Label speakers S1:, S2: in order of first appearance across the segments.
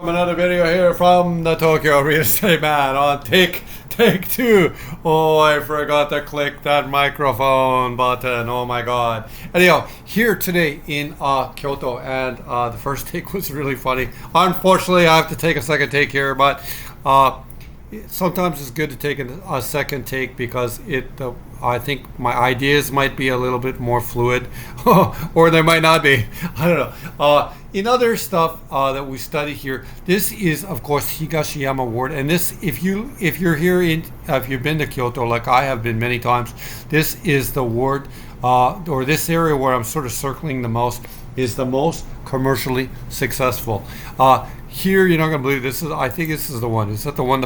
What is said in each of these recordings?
S1: Another video here from the Tokyo Real Estate Man on take two. Oh, I forgot to click that microphone button. Oh my god. Anyhow, here today in Kyoto, and the first take was really funny. Unfortunately, I have to take a second take here, but sometimes it's good to take a second take because I think my ideas might be a little bit more fluid, or they might not be. I don't know. In other stuff that we study here, this is of course Higashiyama Ward, and this, if you're here if you've been to Kyoto like I have been many times, this is the ward, or this area where I'm sort of circling the most, is the most commercially successful. Here, you're not gonna believe this is. I think this is the one. Is that the one?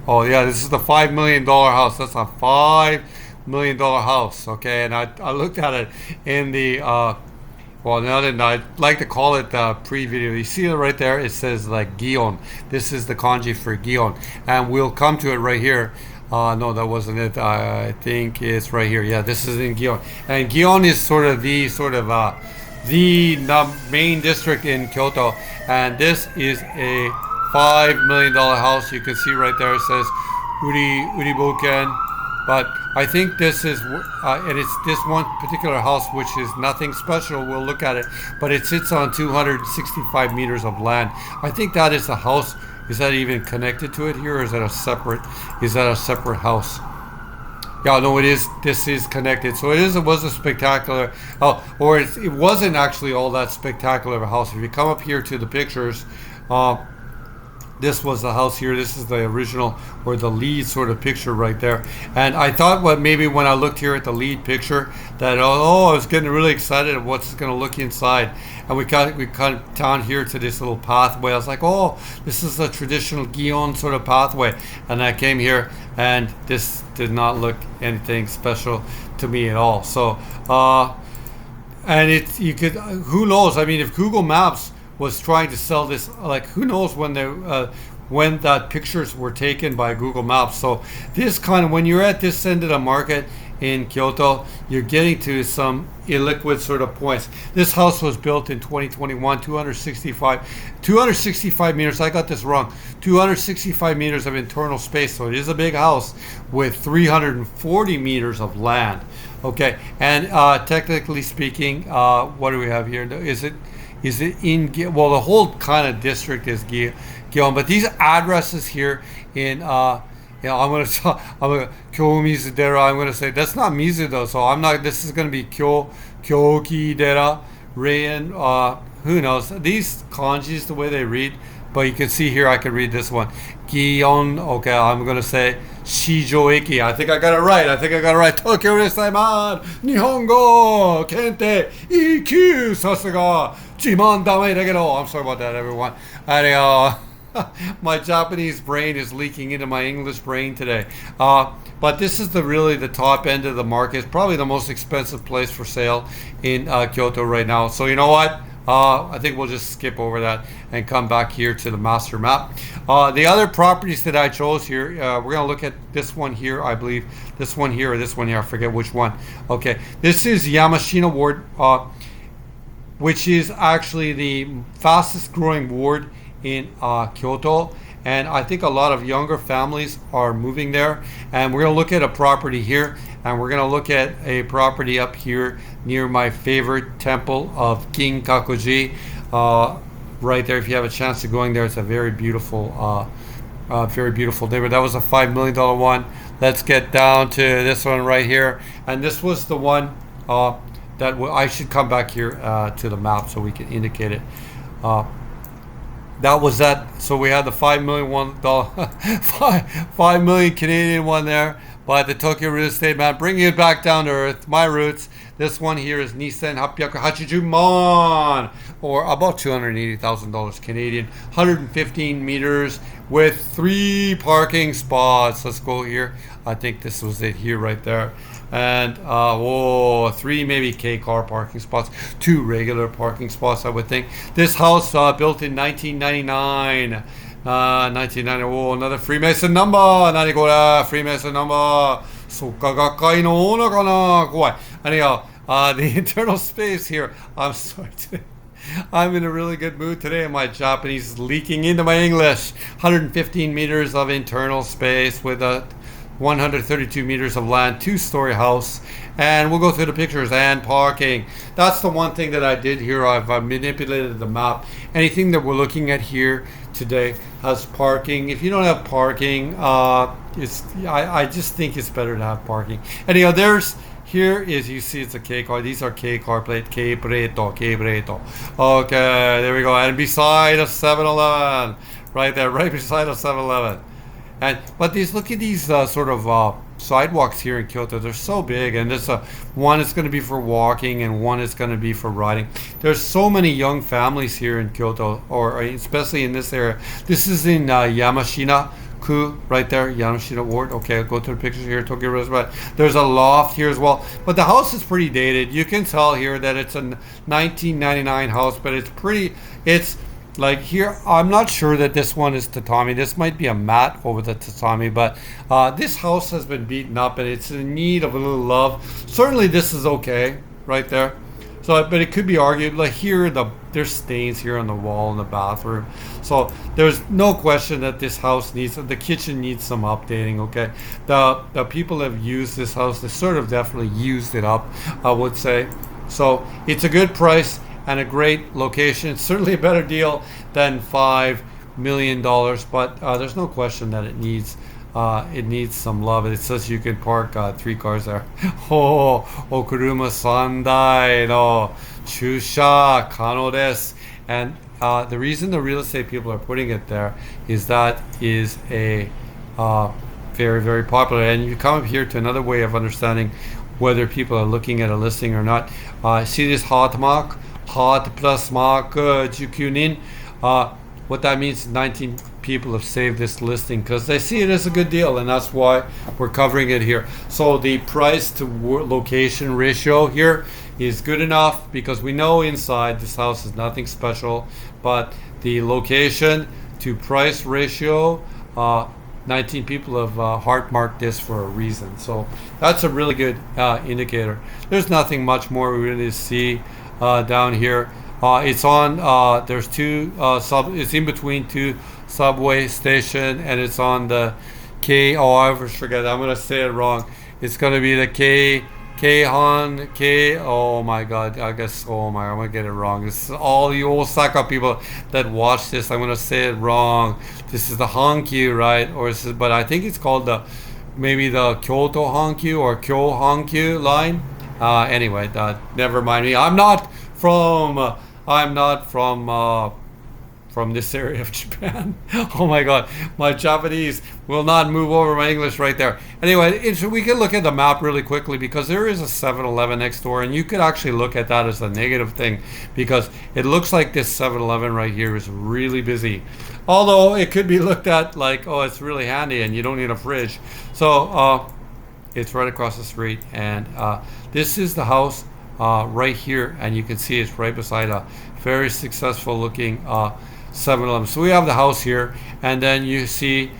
S1: Oh yeah, this is the $5 million house. That's a $5 million house. Okay, and I looked at it in the. Well, now then, I'd like to call it the pre-video. You see it right there? It says like Gion. This is the kanji for Gion, and we'll come to it right here. No, that wasn't it. I think it's right here. Yeah, this is in Gion, and Gion is sort of the main district in Kyoto, and this is a $5 million house. You can see right there it says Uri Boken, but I think this is and it's this one particular house which is nothing special. We'll look at it, but it sits on 265 meters of land. I think that is the house. Is that even connected to it here, or is that a separate house? Yeah, no, it is. This is connected, so it was a spectacular. Or it wasn't actually all that spectacular of a house. If you come up here to the pictures, this was the house here. This is the original, or the lead sort of picture right there. And I thought, maybe when I looked here at the lead picture, that I was getting really excited of what's going to look inside. And we got down here to this little pathway. I was like, oh, this is a traditional Gion sort of pathway. And I came here, and this did not look anything special to me at all. So, and who knows? I mean, if Google Maps was trying to sell this, like, who knows when that pictures were taken by Google Maps. So this kind of, when you're at this end of the market in Kyoto, you're getting to some illiquid sort of points. This house was built in 2021, 265 meters. I got this wrong. 265 meters of internal space. So it is a big house with 340 meters of land. Okay, and technically speaking, what do we have here? Is it in, well, the whole kind of district is Gion, but these addresses here in, I'm gonna Kyomizu-dera, I'm gonna say, that's not Mizu though, so I'm not, this is gonna be Kyoki-dera, Reien, who knows, these kanjis, the way they read, but you can see here, I can read this one, Gion, okay, I'm gonna say, Shijo-eki, I think I got it right, Tokyo Real Estate Man, Nihongo, Kente, EQ, Sasuga, Jiman dame dakedo. I'm sorry about that, everyone. My Japanese brain is leaking into my English brain today. But this is really the top end of the market. It's probably the most expensive place for sale in Kyoto right now. So you know what? I think we'll just skip over that and come back here to the master map. The other properties that I chose here, we're going to look at this one here, I believe. This one here or this one here, I forget which one. Okay, this is Yamashina Ward, which is actually the fastest growing ward in Kyoto. And I think a lot of younger families are moving there. And we're going to look at a property here. And we're going to look at a property up here near my favorite temple of Ginkakuji. Right there, if you have a chance of going there, it's a very beautiful neighborhood. That was a $5 million one. Let's get down to this one right here. And this was the one that I should come back here to the map so we can indicate it. That was that. So we had the $5 million $5 million Canadian one there by the Tokyo Real Estate Man, bringing it back down to earth. My roots. This one here is $2880 man, or about $280,000 Canadian. 115 meters with 3 parking spots. Let's go here. I think this was it here, right there. And 3 maybe K-car parking spots, 2 regular parking spots, I would think. This house built in 1999. 1990. Another Freemason number. 何これ Freemason number. そっか、学会のオーナーかな。怖い。Anyhow, the internal space here. I'm sorry. I'm in a really good mood today, and my Japanese is leaking into my English. 115 meters of internal space with a 132 meters of land, two-story house, and we'll go through the pictures and parking. That's the one thing that I did here. I've manipulated the map. Anything that we're looking at here today has parking. If you don't have parking, I just think it's better to have parking. Anyhow, there's here is, you see it's a K car. These are K car plate. K Preto, K Preto. Okay, there we go. And beside a 7-Eleven, right there, right beside a 7-Eleven. And but these, look at these sort of sidewalks here in Kyoto. They're so big, and there's one is going to be for walking, and one is going to be for riding. There's so many young families here in Kyoto, or especially in this area. This is in Yamashina-ku, right there, Yamashina Ward. Okay, I'll go to the pictures here, Tokyo Restaurant. There's a loft here as well, but the house is pretty dated. You can tell here that it's a 1999 house, but it's pretty. It's like here, I'm not sure that this one is tatami. This might be a mat over the tatami, but this house has been beaten up and it's in need of a little love. Certainly this is okay right there. So, but it could be argued, like here, there's stains here on the wall in the bathroom. So there's no question that this house the kitchen needs some updating, okay? The people have used this house, they sort of definitely used it up, I would say. So it's a good price and a great location. It's certainly a better deal than $5 million, but there's no question that it needs some love. It says you can park 3 cars there. Oh, okuruma sandai no chusha kano desu. And the reason the real estate people are putting it there is that is a very, very popular. And you come up here to another way of understanding whether people are looking at a listing or not. See this hot mark? Hot plus mark 19 nin. What that means is 19 people have saved this listing because they see it as a good deal, and that's why we're covering it here. So the price to location ratio here is good enough because we know inside this house is nothing special, but the location to price ratio, 19 people have heart marked this for a reason. So that's a really good indicator. There's nothing much more we really see down here. It's on, there's two it's in between two subway station, and it's on the I always forget, I'm gonna say it wrong. It's gonna be the oh my god, I'm gonna get it wrong. This is all you Osaka people that watch this, I'm gonna say it wrong. This is the Hankyu, right? But I think it's called maybe the Kyoto Hankyu or Kyo Hankyu line. Anyway, never mind me. I'm not from this area of Japan. Oh my god, my Japanese will not move over my English right there. Anyway, we can look at the map really quickly because there is a 7-Eleven next door, and you could actually look at that as a negative thing because it looks like this 7-Eleven right here is really busy. Although it could be looked at like, oh, it's really handy and you don't need a fridge. So it's right across the street, and this is the house right here, and you can see it's right beside a very successful looking 7-Eleven. So we have the house here, and then you see,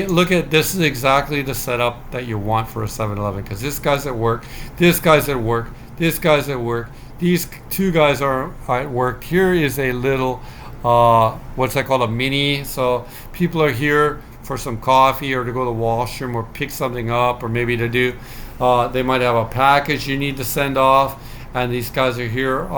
S1: look at this is exactly the setup that you want for a 7-Eleven because this guy's at work, this guy's at work, this guy's at work, these two guys are at work. Here is a little what's that called, a mini, so people are here for some coffee or to go to the washroom or pick something up, or maybe to do they might have a package you need to send off. And these guys are here.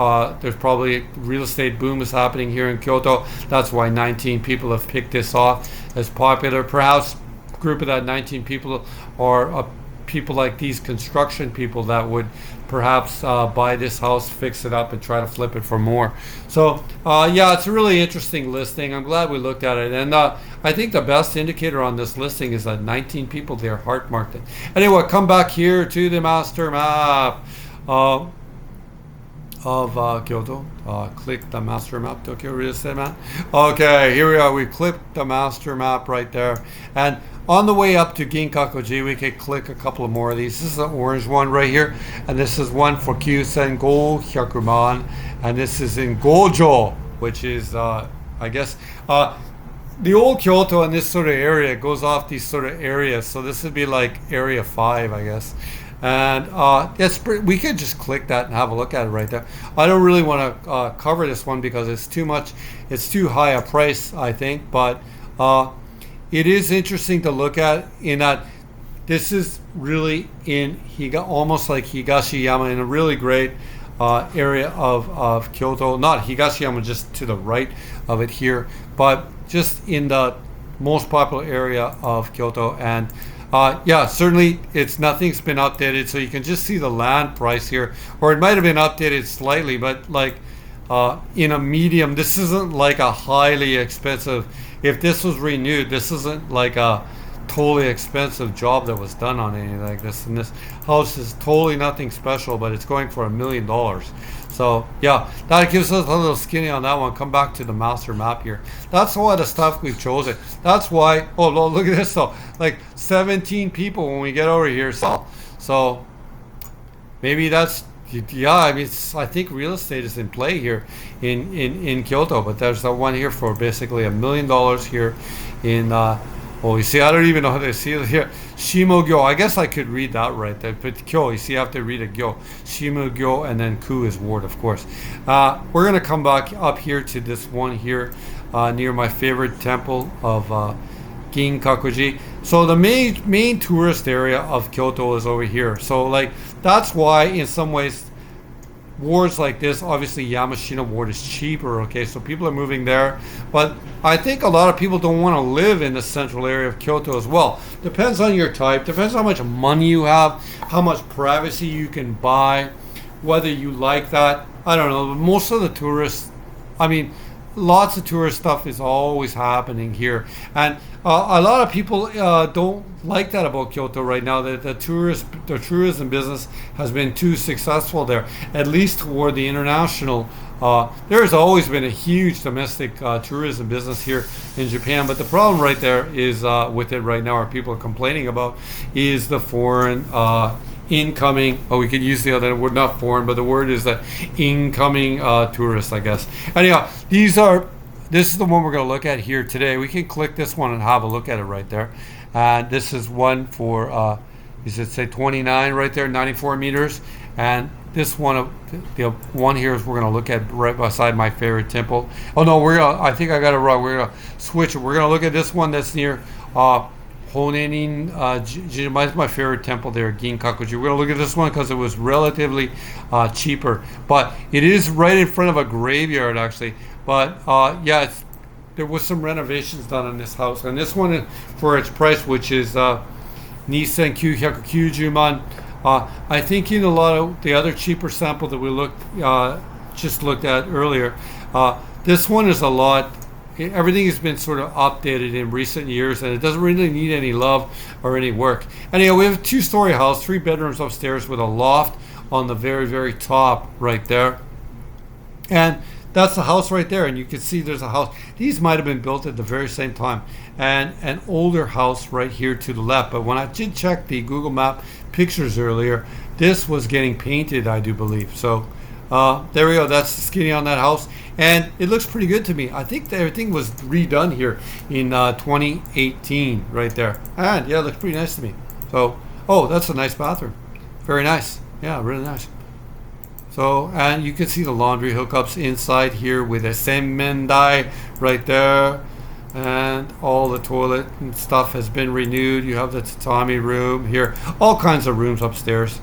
S1: There's probably a real estate boom is happening here in Kyoto. That's why 19 people have picked this off as popular. Perhaps a group of that 19 people are people like these construction people that would perhaps buy this house, fix it up, and try to flip it for more. So yeah, it's a really interesting listing. I'm glad we looked at it. And I think the best indicator on this listing is that 19 people there heart marked it. Anyway, come back here to the master map of Kyoto. Click the master map, Tokyo Real Estate Map. Okay, here we are. We clicked the master map right there. And on the way up to Ginkakuji, we could click a couple of more of these. This is an orange one right here. And this is one for Kyusen-go Hyakuman. And this is in Gojo, which is, I guess, the old Kyoto in this sort of area goes off these sort of areas. So this would be like area 5, I guess. And we could just click that and have a look at it right there. I don't really want to cover this one because it's too much. It's too high a price, I think. But it is interesting to look at in that this is really in almost like Higashiyama, in a really great area of Kyoto. Not Higashiyama, just to the right of it here, but just in the most popular area of Kyoto. And yeah, certainly nothing's been updated, so you can just see the land price here, or it might have been updated slightly, but like in a medium, this isn't like a highly expensive. If this was renewed, this isn't like a totally expensive job that was done on anything like this. And this house is totally nothing special, but it's going for $1 million. So yeah, that gives us a little skinny on that one. Come back to the master map here. That's why the stuff we've chosen. That's why. Oh, look at this though. Like 17 people when we get over here. So maybe that's. Yeah, I mean, I think real estate is in play here in Kyoto, but there's the one here for basically $1 million here in. Well, you see, I don't even know how to see it here. Shimogyo. I guess I could read that right there. But Kyo, you see, you have to read a Gyo. Shimogyo, and then Ku is ward, of course. We're going to come back up here to this one here near my favorite temple of Ginkakuji. So the main tourist area of Kyoto is over here. So, like, that's why, in some ways, wards like this, obviously Yamashina ward is cheaper, okay, so people are moving there. But I think a lot of people don't want to live in the central area of Kyoto as well. Depends on your type, depends how much money you have, how much privacy you can buy, whether you like that. I don't know. Most of the tourists, I mean, lots of tourist stuff is always happening here, and a lot of people don't like that about Kyoto right now. That the tourism business has been too successful there, at least toward the international. There has always been a huge domestic tourism business here in Japan, but the problem right there is with it right now, or people are complaining about, is the foreign incoming. Oh, we could use the other word, not foreign, but the word is the incoming tourists, I guess. Anyhow, this is the one we're going to look at here today. We can click this one and have a look at it right there. And this is one for, is it say 29 right there, 94 meters. And this one, the one here is we're going to look at right beside my favorite temple. Oh no, I think I got it wrong. We're going to switch it. We're going to look at this one that's near Honenin, it's my favorite temple there, Ginkakuji. We're going to look at this one because it was relatively cheaper. But it is right in front of a graveyard, actually. But yeah, there was some renovations done on this house. And this one, for its price, which is $2,990 man. I think in a lot of the other cheaper sample that we just looked at earlier, this one is a lot. Everything has been sort of updated in recent years, and it doesn't really need any love or any work. Anyhow, we have a 2-story house, 3 bedrooms upstairs with a loft on the very, very top right there. And that's the house right there, and you can see there's a house. These might have been built at the very same time. And an older house right here to the left. But when I did check the Google Map pictures earlier, this was getting painted, I do believe. So there we go. That's the skinny on that house. And it looks pretty good to me. I think that everything was redone here in 2018 right there. And yeah, it looks pretty nice to me. So, oh, that's a nice bathroom. Very nice. Yeah, really nice. So, and you can see the laundry hookups inside here with a senmendai right there. And all the toilet and stuff has been renewed. You have the tatami room here. All kinds of rooms upstairs.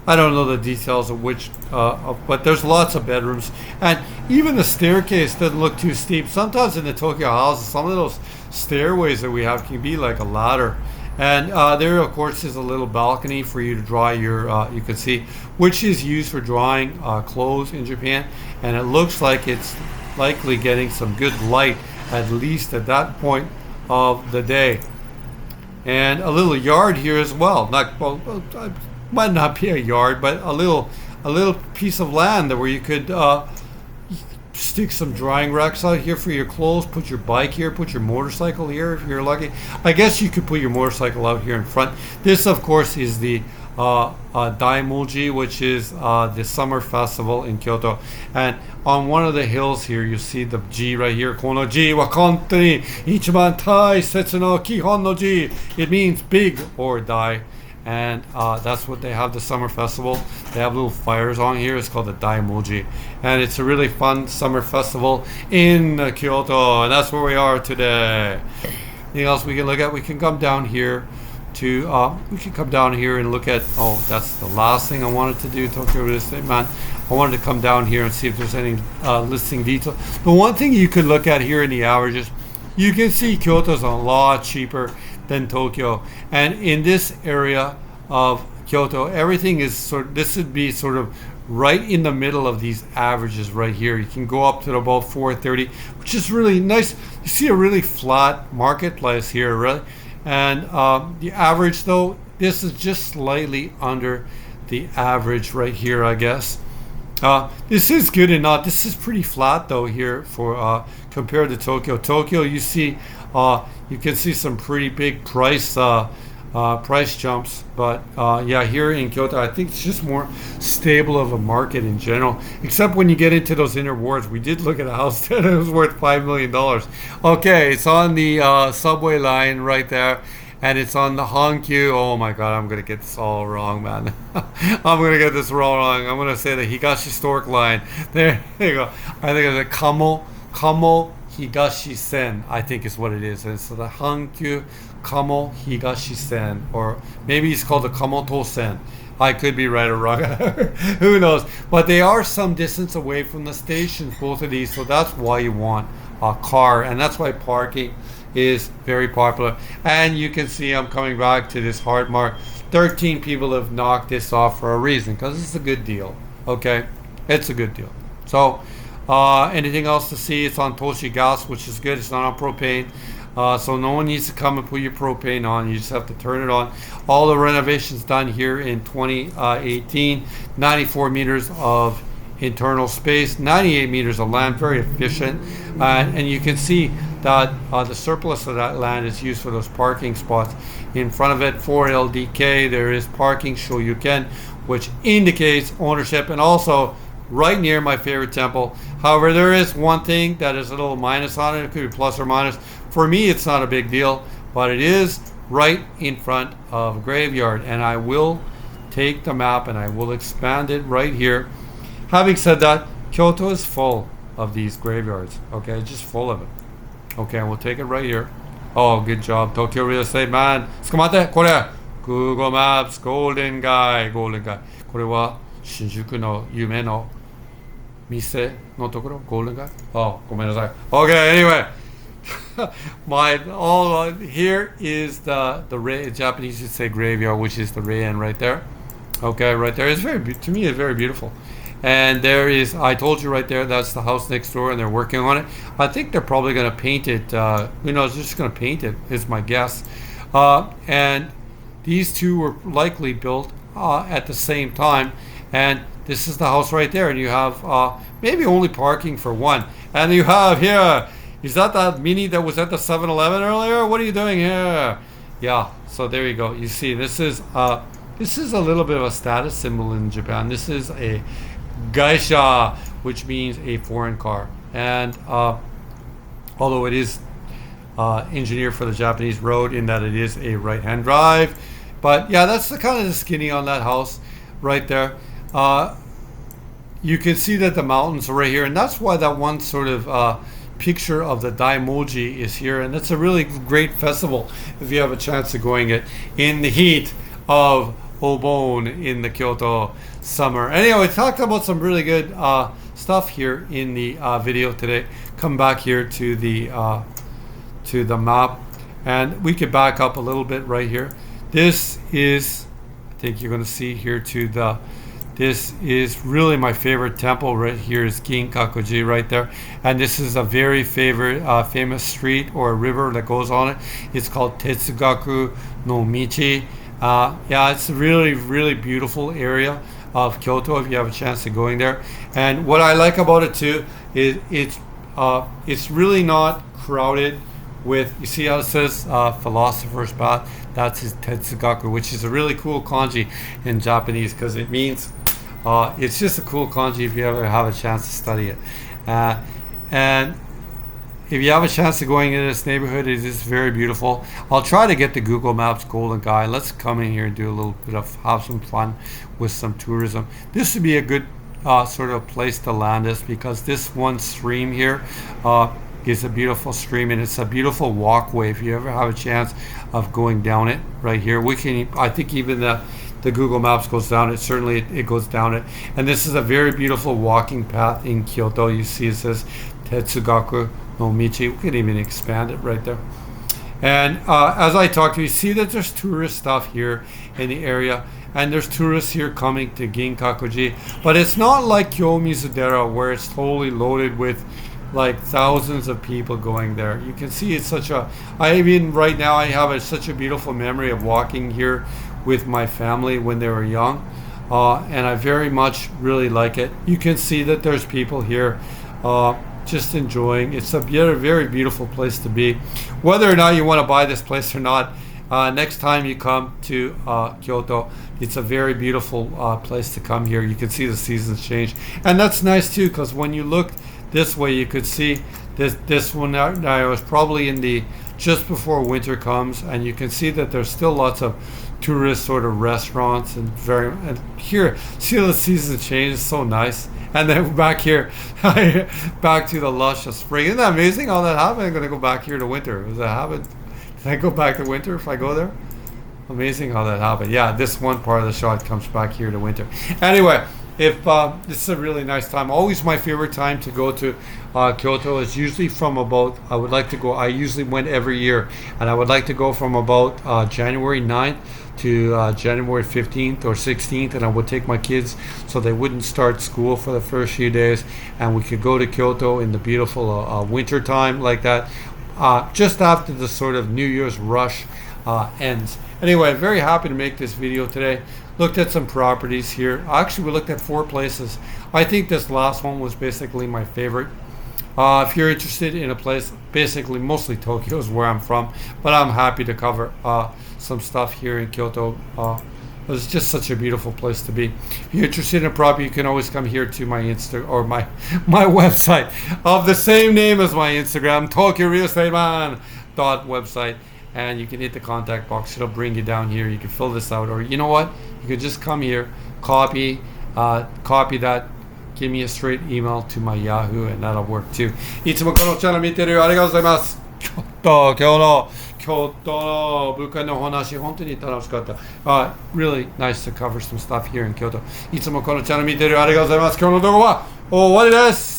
S1: I don't know the details of which, but there's lots of bedrooms. And even the staircase doesn't look too steep. Sometimes in the Tokyo houses, some of those stairways that we have can be like a ladder. And there, of course, is a little balcony for you to dry your, you can see, which is used for drying clothes in Japan. And it looks like it's likely getting some good light, at least at that point of the day. And a little yard here as well. Might not be a yard, but a little piece of land where you could stick some drying racks out here for your clothes, put your bike here, put your motorcycle here if you're lucky. I guess you could put your motorcycle out here in front. This, of course, is the Daimoji, which is the summer festival in Kyoto. And on one of the hills here, you see the Ji right here. Kono Ji wa konto ni ichiban taisetsu no kihon no Ji. It means big or die. and that's what they have, the summer festival. They have little fires on here. It's called the Daimoji, and it's a really fun summer festival in Kyoto, and that's where we are today. Anything else we can look at? We can come down here we can come down here and look at, oh, that's the last thing I wanted to do, Tokyo Real Estate Man. I wanted to come down here and see if there's any listing detail. The one thing you could look at here in the averages, you can see Kyoto's a lot cheaper than Tokyo. And in this area of Kyoto, everything is this would be sort of right in the middle of these averages right here. You can go up to about 430, which is really nice. You see a really flat marketplace here, really. And the average, though, this is just slightly under the average right here, I guess. This is good enough. This is pretty flat, though, here for compared to Tokyo. Tokyo, you see, you can see some pretty big price jumps. But yeah, here in Kyoto, I think it's just more stable of a market in general. Except when you get into those inner wards. We did look at a house that was worth $5 million. Okay, it's on the subway line right there. And it's on the Hankyu. Oh my God, I'm going to get this all wrong, man. I'm going to get this wrong. I'm going to say the Higashi Stork line. There you go. I think it's a Kamo Higashi Sen, I think is what it is. And so the Hankyu Kamo Higashi Sen, or maybe it's called the Kamoto Sen. I could be right or wrong. Who knows? But they are some distance away from the stations, both of these. So that's why you want a car. And that's why parking is very popular. And you can see I'm coming back to this hard mark. 13 people have knocked this off for a reason, because it's a good deal. Okay? It's a good deal. So anything else to see? It's on Toshi gas, which is good. It's not on propane. So no one needs to come and put your propane on. You just have to turn it on. All the renovations done here in 2018. 94 meters of internal space, 98 meters of land, very efficient. And you can see that the surplus of that land is used for those parking spots. In front of it, for LDK, there is parking Shoryuken, which indicates ownership, and also right near my favorite temple. However, there is one thing that is a little minus on it. It could be plus or minus. For me, it's not a big deal, but it is right in front of a graveyard, and I will take the map and I will expand it right here. Having said that, Kyoto is full of these graveyards. Okay, just full of it. Okay, we'll take it right here. Oh, good job, Tokyo Real Estate Man. 捕まって、これ Google Maps Golden Guy これは新宿の夢の店のところ Golden Guy. Oh, ごめんなさい. Okay, anyway. Here is the Japanese would say graveyard, which is the Rei-en right there. Okay, right there. It's to me, it's very beautiful. And there is, I told you right there, that's the house next door, and they're working on it. I think they're probably going to paint it. Just going to paint it, is my guess. And these two were likely built at the same time. And this is the house right there. And you have maybe only parking for one. And you have here, is that Mini that was at the 7-Eleven earlier? What are you doing here? Yeah, so there you go. You see, this is a little bit of a status symbol in Japan. This is a Gaisha, which means a foreign car. And although it is engineered for the Japanese road in that it is a right-hand drive. But yeah, that's the kind of the skinny on that house right there. You can see that the mountains are right here, and that's why that one sort of picture of the Daimoji is here. And it's a really great festival if you have a chance of going it in the heat of Obon in the Kyoto summer. Anyway, we talked about some really good stuff here in the video today. Come back here to the map, and we could back up a little bit right here. This is, I think you're going to see here this is really my favorite temple right here is Ginkakuji right there. And this is a very famous street or a river that goes on it. It's called Tetsugaku no Michi. Yeah, it's a really, really beautiful area of Kyoto if you have a chance of going there. And what I like about it too is it's really not crowded with, you see how it says philosopher's bath? That's his Tetsugaku, which is a really cool kanji in Japanese because it means it's just a cool kanji if you ever have a chance to study it. And if you have a chance of going into this neighborhood, it is very beautiful. I'll try to get the Google Maps golden guide. Let's come in here and do a little bit of have some fun with some tourism. This would be a good sort of place to land us because this one stream here is a beautiful stream and it's a beautiful walkway. If you ever have a chance of going down it right here, we can. I think even the Google Maps goes down it. Certainly it goes down it. And this is a very beautiful walking path in Kyoto. You see it says Tetsugaku no Michi. We can even expand it right there. And as I talk to you, see that there's tourist stuff here in the area. And there's tourists here coming to Ginkakuji. But it's not like Kyomizudera where it's totally loaded with like thousands of people going there. You can see it's such a, I mean right now I have such a beautiful memory of walking here with my family when they were young. And I very much really like it. You can see that there's people here just enjoying. It's a very beautiful place to be. Whether or not you want to buy this place or not, next time you come to Kyoto, it's a very beautiful place to come here. You can see the seasons change. And that's nice too, because when you look this way, you could see this one now was probably in the just before winter comes, and you can see that there's still lots of tourist sort of restaurants and here, see how the seasons change. It's so nice. And then back here, back to the lush of spring. Isn't that amazing how that happened? I'm going to go back here to winter. Does that happen? Can I go back to winter if I go there? Amazing how that happened. Yeah, this one part of the shot comes back here to winter. Anyway, if this is a really nice time. Always my favorite time to go to Kyoto is usually from about, I usually went every year, and I would like to go from about January 9th to January 15th or 16th, and I would take my kids so they wouldn't start school for the first few days, and we could go to Kyoto in the beautiful winter time like that, just after the sort of New Year's rush ends. Anyway, very happy to make this video today. Looked at some properties here. Actually, we looked at 4 places. I think this last one was basically my favorite. If you're interested in a place, basically mostly Tokyo is where I'm from, but I'm happy to cover some stuff here in Kyoto. It's just such a beautiful place to be. If you're interested in a property, you can always come here to my my website of the same name as my Instagram, Tokyo Real Estate Man website, and you can hit the contact box. It'll bring you down here. You can fill this out, or you know what? You could just come here, copy that, give me a straight email to my Yahoo, and that'll work too. いつもこのチャンネル見てるありがとうございます。今日の物価のお話本当に楽しかった。Really nice to cover some stuff here in Kyoto. いつもこのチャンネル見てるありがとうございます。今日の動画は終わりです。